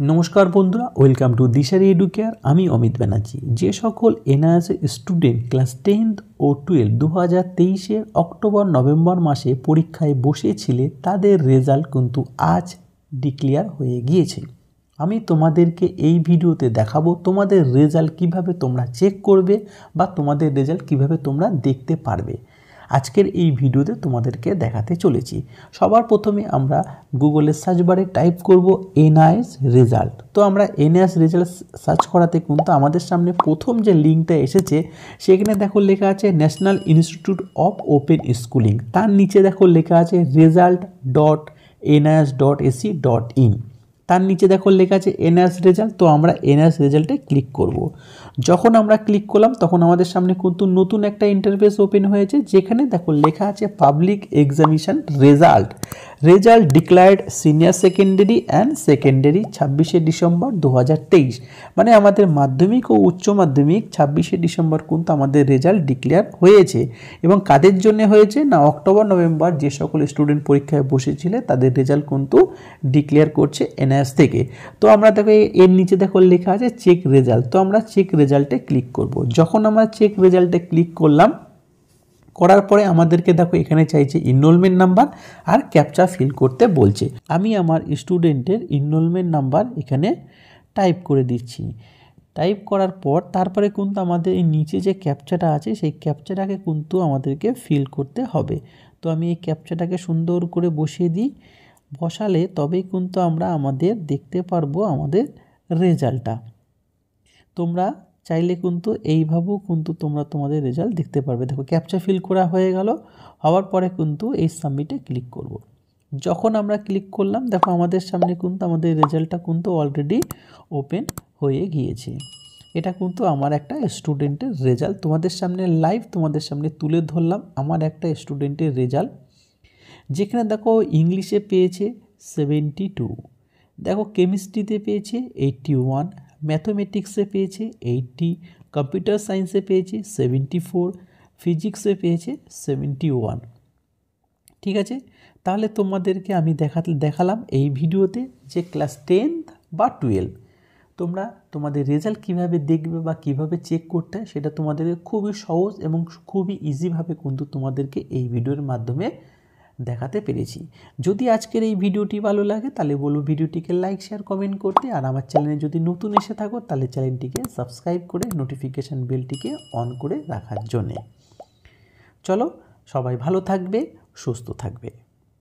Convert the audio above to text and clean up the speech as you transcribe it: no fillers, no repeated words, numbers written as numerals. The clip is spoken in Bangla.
নমস্কার বন্ধুরা, ওয়েলকাম টু দিশারি এডুকেয়ার। আমি অমিত ব্যানার্জি। যে সকল এনআইএস স্টুডেন্ট ক্লাস 10 ও 12 2023-এর অক্টোবর নভেম্বর মাসে পরীক্ষায় বসেছিলে তাদের রেজাল্ট কিন্তু আজ ডিক্লেয়ার হয়ে গিয়েছে। আমি তোমাদেরকে এই ভিডিওতে দেখাবো তোমাদের রেজাল্ট কিভাবে তোমরা চেক করবে বা তোমাদের রেজাল্ট কিভাবে তোমরা দেখতে পারবে। আজকের এই ভিডিওতে তোমাদেরকে দেখাতে চলেছি। সবার প্রথমে আমরা গুগলের সার্চ বারে টাইপ করব এনআইএস রেজাল্ট। তো আমরা এনআইএস রেজাল্ট সার্চ করাতে কিন্তু আমাদের সামনে প্রথম যে লিঙ্কটা এসেছে সেখানে দেখো লেখা আছে national institute of open schooling. তার নিচে দেখো লেখা আছে result.nis.ac.in। তার নিচে দেখো লেখা আছে এনআইএস রেজাল্ট। তো আমরা এনআইএস রেজাল্টে ক্লিক করব। যখন আমরা ক্লিক করলাম তখন আমাদের সামনে কিন্তু নতুন একটা ইন্টারফেস ওপেন হয়েছে, যেখানে দেখো লেখা আছে public examination result declared senior secondary and secondary 26শে ডিসেম্বর 2023। মানে আমাদের মাধ্যমিক ও উচ্চ মাধ্যমিক 26শে ডিসেম্বর কিন্তু আমাদের রেজাল্ট ডিক্লেয়ার হয়েছে। এবং কাদের জন্য হয়েছে না, অক্টোবর নভেম্বর যে সকল স্টুডেন্ট পরীক্ষায় বসেছিল তাদের রেজাল্ট কিন্তু ডিক্লেয়ার করছে এনআইএস থেকে। তো আমরা দেখো এর নিচে দেখো লেখা আছে চেক রেজাল্ট। তো আমরা চেক রেজাল্টে ক্লিক করব। যখন আমরা চেক রেজাল্টে ক্লিক করলাম, করার পরে আমাদেরকে দেখো এখানে চাইছে এনরোলমেন্ট নাম্বার আর ক্যাপচা ফিল করতে বলছে। আমি আমার স্টুডেন্টের এনরোলমেন্ট নাম্বার এখানে টাইপ করে দিচ্ছি। টাইপ করার পর তারপরে কিন্তু আমাদের এই নিচে যে ক্যাপচাটা আছে সেই ক্যাপচাটাকে কিন্তু আমাদেরকে ফিল করতে হবে। তো আমি এই ক্যাপচাটাকে সুন্দর করে বসিয়ে দিই। বসালে তবেই কিন্তু আমরা আমাদের দেখতে পারবো আমাদের রেজাল্টটা। তোমরা চাইলে কিন্তু এইভাবেও কিন্তু তোমরা তোমাদের রেজাল্ট দেখতে পারবে। দেখো ক্যাপচা ফিল করা হয়ে গেল। হওয়ার পরে কিন্তু এই সাবমিটে ক্লিক করব। যখন আমরা ক্লিক করলাম দেখো আমাদের সামনে কিন্তু আমাদের রেজাল্টটা কিন্তু অলরেডি ওপেন হয়ে গিয়েছে। এটা কিন্তু আমার একটা স্টুডেন্টের রেজাল্ট তোমাদের সামনে লাইভ তোমাদের সামনে তুলে ধরলাম আমার একটা স্টুডেন্টের রেজাল্ট। যেখানে দেখো ইংলিশে পেয়েছে 72, দেখো কেমিস্ট্রিতে পেয়েছে 81, ম্যাথমেটিক্সে পেয়েছে 80, কম্পিউটার সায়েন্সে পেয়েছে 74, ফিজিক্সে পেয়েছে 71। ঠিক আছে, তাহলে তোমাদেরকে আমি দেখালাম এই ভিডিওতে যে ক্লাস 10 বা 12 তোমরা তোমাদের রেজাল্ট কিভাবে দেখবে বা কিভাবে চেক করতে হয় সেটা তোমাদেরকে খুবই সহজ এবং খুবই ইজিভাবে কিন্তু তোমাদেরকে এই ভিডিওর মাধ্যমে দেখাতে পেরেছি। যদি আজকের এই ভিডিওটি ভালো লাগে তাহলে বলবো ভিডিওটিকে লাইক শেয়ার কমেন্ট করতে, আর আমার চ্যানেলে যদি নতুন এসে থাকো তাহলে চ্যানেলটিকে সাবস্ক্রাইব করে নোটিফিকেশান বেলটিকে অন করে রাখার জন্যে। চলো, সবাই ভালো থাকবে, সুস্থ থাকবে।